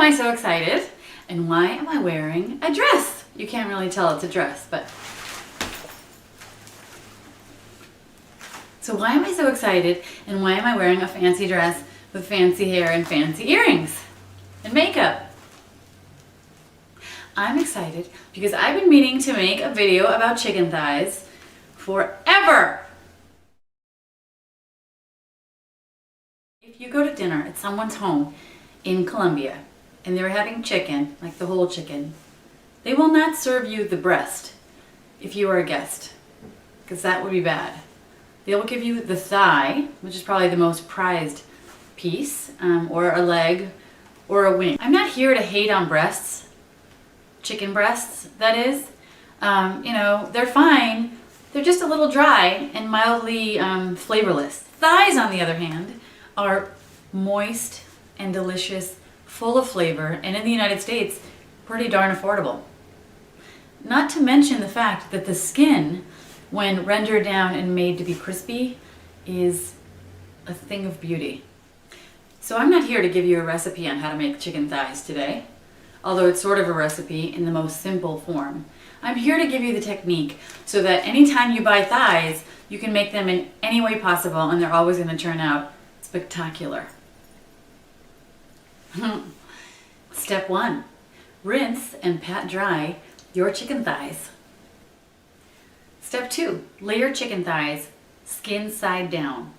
I so excited? And why am I wearing a dress? You can't really tell it's a dress, but... So why am I so excited and why am I wearing a fancy dress with fancy hair and fancy earrings and makeup? I'm excited because I've been meaning to make a video about chicken thighs forever. If you go to dinner at someone's home in Colombia and they're having chicken, like the whole chicken, they will not serve you the breast if you are a guest, because that would be bad. They will give you the thigh, which is probably the most prized piece, or a leg, or a wing. I'm not here to hate on breasts, chicken breasts, that is. You know, they're fine. They're just a little dry and mildly flavorless. Thighs, on the other hand, are moist and delicious, full of flavor, and in the United States, pretty darn affordable. Not to mention the fact that the skin, when rendered down and made to be crispy, is a thing of beauty. So I'm not here to give you a recipe on how to make chicken thighs today, although it's sort of a recipe in the most simple form. I'm here to give you the technique so that anytime you buy thighs, you can make them in any way possible and they're always going to turn out spectacular. Step 1. Rinse and pat dry your chicken thighs. Step 2. Lay your chicken thighs skin side down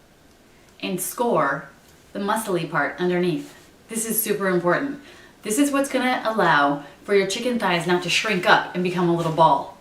and score the muscly part underneath. This is super important. This is what's going to allow for your chicken thighs not to shrink up and become a little ball.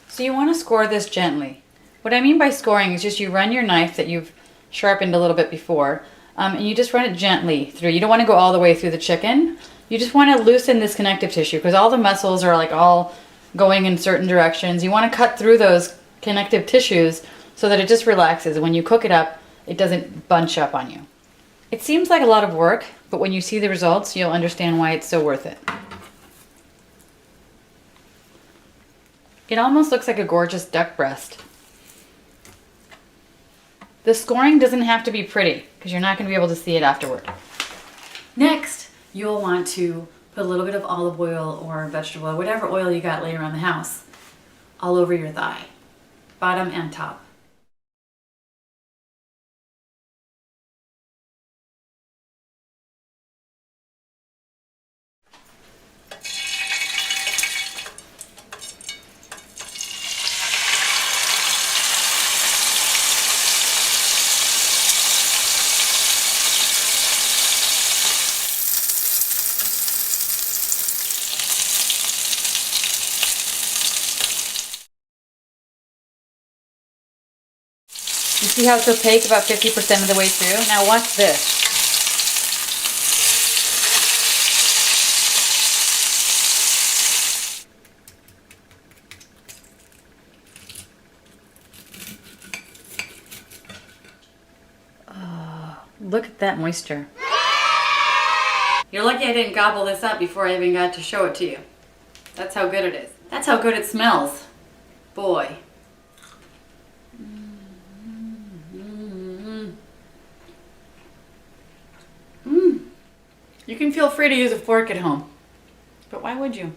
So you want to score this gently. What I mean by scoring is just you run your knife that you've sharpened a little bit before, and you just run it gently through. You don't want to go all the way through the chicken. You just want to loosen this connective tissue because all the muscles are like all going in certain directions. You want to cut through those connective tissues so that it just relaxes. When you cook it up, it doesn't bunch up on you. It seems like a lot of work, but when you see the results, you'll understand why it's so worth it. It almost looks like a gorgeous duck breast. The scoring doesn't have to be pretty because you're not going to be able to see it afterward. Next, you'll want to put a little bit of olive oil or vegetable oil, whatever oil you got laying around the house, all over your thigh, bottom and top. You see how it's opaque about 50% of the way through? Now watch this. Oh, look at that moisture. You're lucky I didn't gobble this up before I even got to show it to you. That's how good it is. That's how good it smells. Boy. You can feel free to use a fork at home, but why would you?